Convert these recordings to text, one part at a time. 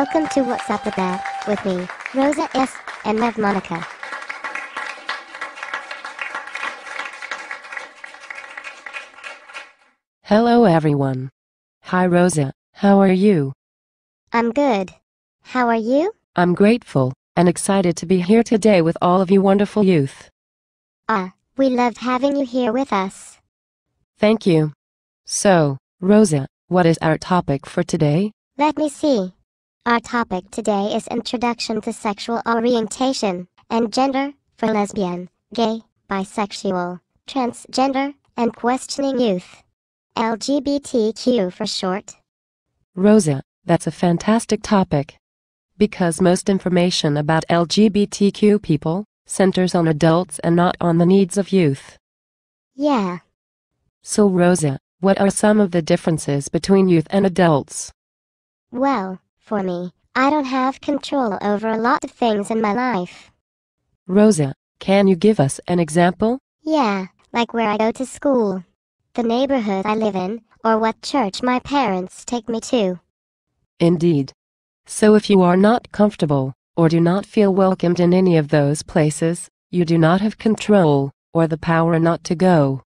Welcome to What's Up With That, with me, Rosa S. and Rev Monica. Hello everyone. Hi Rosa, how are you? I'm good. How are you? I'm grateful and excited to be here today with all of you wonderful youth. We loved having you here with us. Thank you. So, Rosa, what is our topic for today? Let me see. Our topic today is Introduction to Sexual Orientation and Gender for lesbian, gay, bisexual, transgender, and questioning youth. LGBTQ for short. Rosa, that's a fantastic topic. Because most information about LGBTQ people centers on adults and not on the needs of youth. Yeah. So Rosa, what are some of the differences between youth and adults? Well, for me, I don't have control over a lot of things in my life. Rosa, can you give us an example? Yeah, like where I go to school, the neighborhood I live in, or what church my parents take me to. Indeed. So if you are not comfortable, or do not feel welcomed in any of those places, you do not have control, or the power not to go.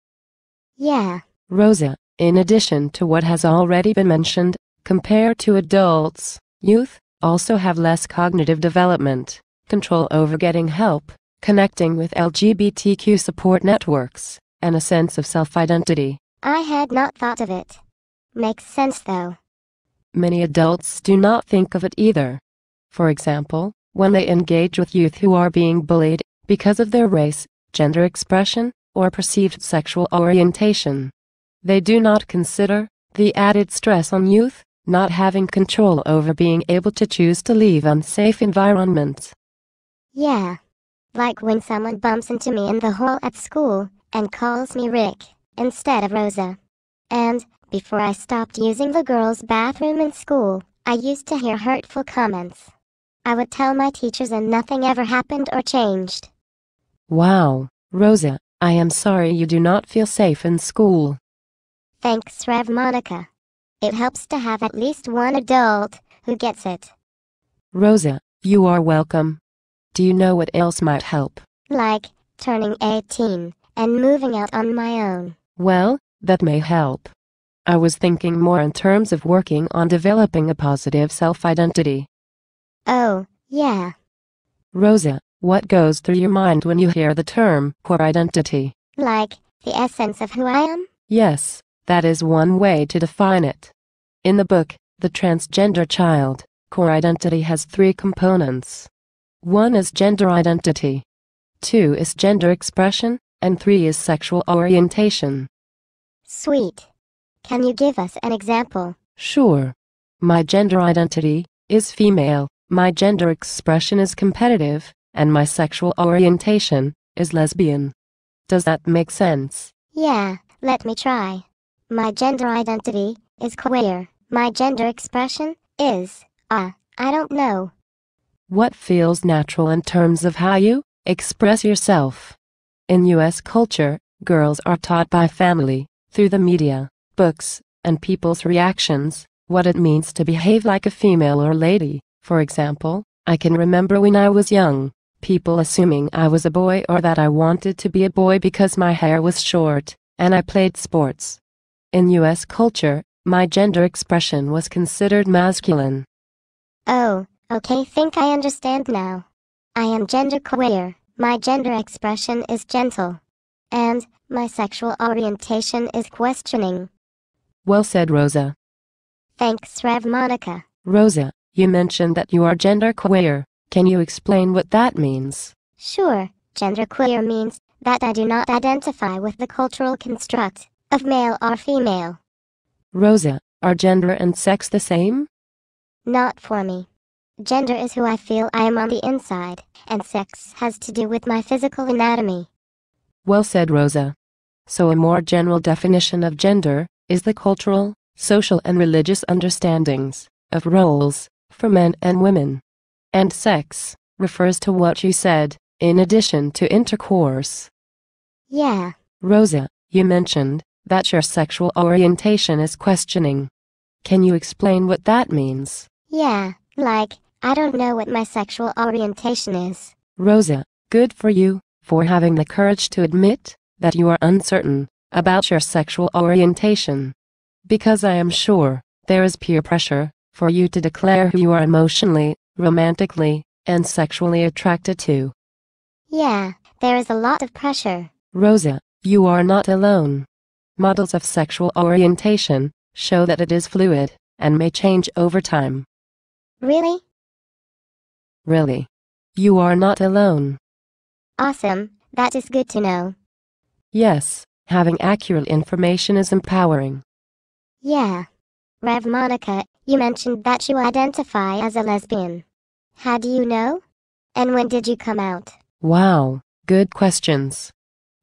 Yeah. Rosa, in addition to what has already been mentioned, compared to adults, youth also have less cognitive development, control over getting help, connecting with LGBTQ support networks, and a sense of self-identity. I had not thought of it. Makes sense though. Many adults do not think of it either. For example, when they engage with youth who are being bullied because of their race, gender expression, or perceived sexual orientation, they do not consider the added stress on youth not having control over being able to choose to leave unsafe environments. Yeah. Like when someone bumps into me in the hall at school and calls me Rick instead of Rosa. And, before I stopped using the girls' bathroom in school, I used to hear hurtful comments. I would tell my teachers and nothing ever happened or changed. Wow, Rosa, I am sorry you do not feel safe in school. Thanks, Rev Monica. It helps to have at least one adult who gets it. Rosa, you are welcome. Do you know what else might help? Like, turning 18 and moving out on my own. Well, that may help. I was thinking more in terms of working on developing a positive self-identity. Oh, yeah. Rosa, what goes through your mind when you hear the term core identity? Like, the essence of who I am? Yes, that is one way to define it. In the book, The Transgender Child, core identity has 3 components. 1 is gender identity. 2 is gender expression, and 3 is sexual orientation. Sweet. Can you give us an example? Sure. My gender identity is female, my gender expression is competitive, and my sexual orientation is lesbian. Does that make sense? Yeah, let me try. My gender identity is queer. My gender expression is, I don't know. What feels natural in terms of how you express yourself? In U.S. culture, girls are taught by family, through the media, books, and people's reactions, what it means to behave like a female or lady. For example, I can remember when I was young, people assuming I was a boy or that I wanted to be a boy because my hair was short, and I played sports. In U.S. culture, my gender expression was considered masculine. Oh, okay, think I understand now. I am genderqueer. My gender expression is gentle. And my sexual orientation is questioning. Well said, Rosa. Thanks, Rev Monica. Rosa, you mentioned that you are genderqueer. Can you explain what that means? Sure, genderqueer means that I do not identify with the cultural construct of male or female. Rosa, are gender and sex the same? Not for me. Gender is who I feel I am on the inside, and sex has to do with my physical anatomy. Well said, Rosa. So a more general definition of gender is the cultural, social and religious understandings of roles for men and women. And sex refers to what you said, in addition to intercourse. Yeah. Rosa, you mentioned that your sexual orientation is questioning. Can you explain what that means? Yeah, Like, I don't know what my sexual orientation is. Rosa, good for you, for having the courage to admit that you are uncertain about your sexual orientation. Because I am sure there is peer pressure for you to declare who you are emotionally, romantically, and sexually attracted to. Yeah, there is a lot of pressure. Rosa, you are not alone. Models of sexual orientation show that it is fluid and may change over time. Really? Really. You are not alone. Awesome, that is good to know. Yes, having accurate information is empowering. Yeah. Rev Monica, you mentioned that you identify as a lesbian. How do you know? And when did you come out? Wow, good questions.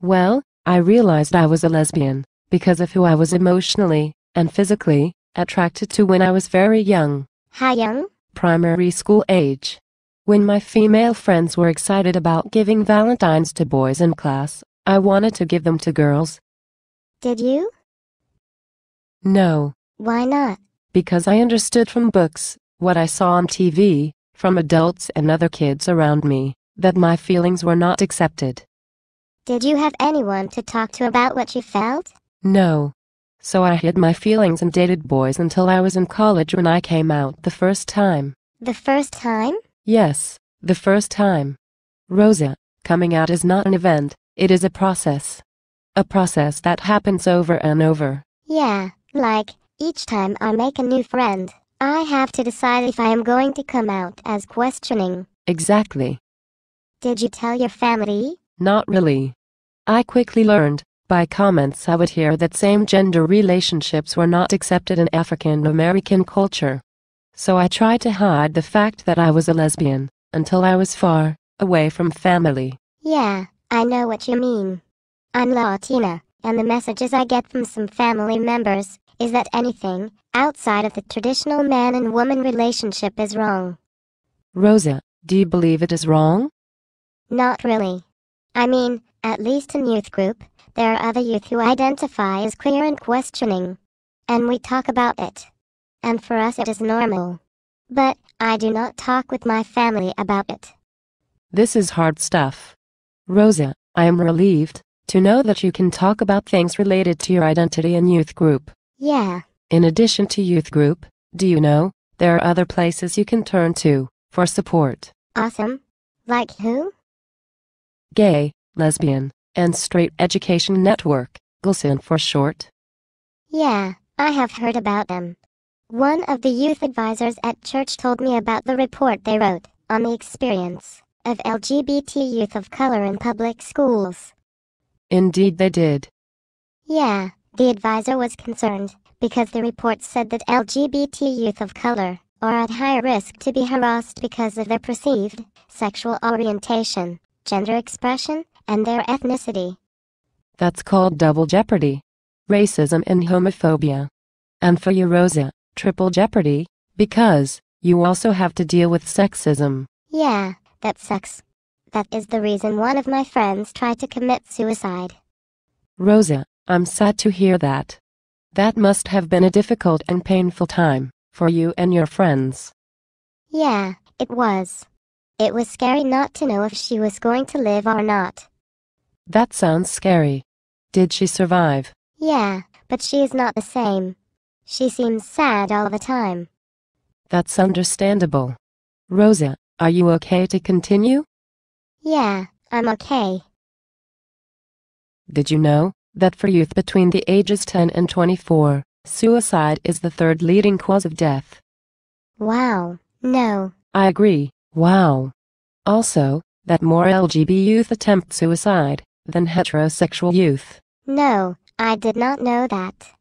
Well, I realized I was a lesbian because of who I was emotionally and physically attracted to when I was very young. How young? Primary school age. When my female friends were excited about giving Valentines to boys in class, I wanted to give them to girls. Did you? No, Why not? because I understood from books, what I saw on TV, from adults and other kids around me, that my feelings were not accepted. Did you have anyone to talk to about what you felt? No. So I hid my feelings and dated boys until I was in college when I came out the first time. The first time? Yes, the first time. Rosa, coming out is not an event, it is a process. A process that happens over and over. Yeah, like, each time I make a new friend, I have to decide if I am going to come out as questioning. Exactly. Did you tell your family? Not really. I quickly learned, by comments I would hear, that same-gender relationships were not accepted in African American culture. So I tried to hide the fact that I was a lesbian, until I was far away from family. Yeah, I know what you mean. I'm Latina, and the messages I get from some family members is that anything outside of the traditional man and woman relationship is wrong. Rosa, do you believe it is wrong? Not really. I mean, at least in youth group, there are other youth who identify as queer and questioning. And we talk about it. And for us it is normal. But I do not talk with my family about it. This is hard stuff. Rosa, I am relieved to know that you can talk about things related to your identity in youth group. Yeah. In addition to youth group, do you know, there are other places you can turn to for support. Awesome. Like who? Gay, lesbian, and straight education network, GLSEN for short. Yeah, I have heard about them. One of the youth advisors at church told me about the report they wrote on the experience of LGBT youth of color in public schools. Indeed they did. Yeah, the advisor was concerned because the report said that LGBT youth of color are at higher risk to be harassed because of their perceived sexual orientation, gender expression, and their ethnicity. That's called double jeopardy. Racism and homophobia. And for you, Rosa, triple jeopardy, because you also have to deal with sexism. Yeah, that sucks. That is the reason one of my friends tried to commit suicide. Rosa, I'm sad to hear that. That must have been a difficult and painful time for you and your friends. Yeah, it was. It was scary not to know if she was going to live or not. That sounds scary. Did she survive? Yeah, but she is not the same. She seems sad all the time. That's understandable. Rosa, are you okay to continue? Yeah, I'm okay. Did you know that for youth between the ages 10 and 24, suicide is the third leading cause of death? Wow, no. I agree, wow. Also, that more LGBT youth attempt suicide than heterosexual youth. No, I did not know that.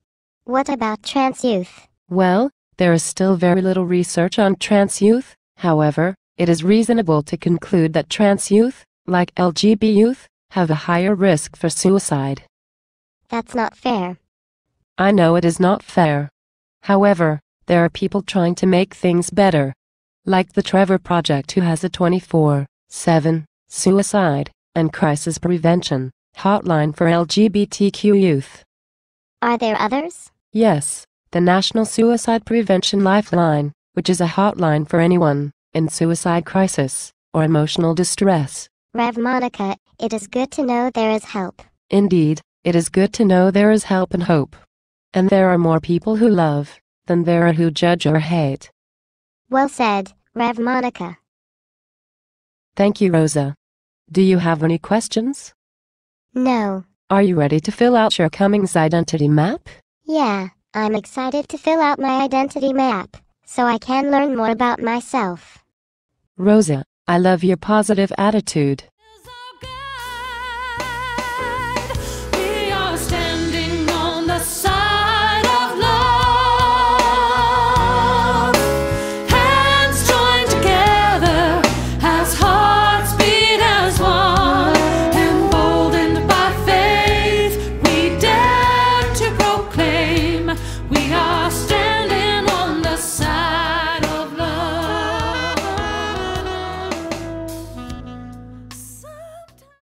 What about trans youth? Well, there is still very little research on trans youth. However, it is reasonable to conclude that trans youth, like LGBT youth, have a higher risk for suicide. That's not fair. I know it is not fair. However, there are people trying to make things better. Like the Trevor Project, who has a 24/7 suicide and crisis prevention hotline for LGBTQ youth. Are there others? Yes, the National Suicide Prevention Lifeline which is a hotline for anyone in suicide crisis or emotional distress. Rev Monica, it is good to know there is help. Indeed, it is good to know there is help and hope. And there are more people who love than there are who judge or hate. Well said, Rev Monica. Thank you, Rosa. Do you have any questions? No. Are you ready to fill out your Cummings identity map? Yeah, I'm excited to fill out my identity map, so I can learn more about myself. Rosa, I love your positive attitude.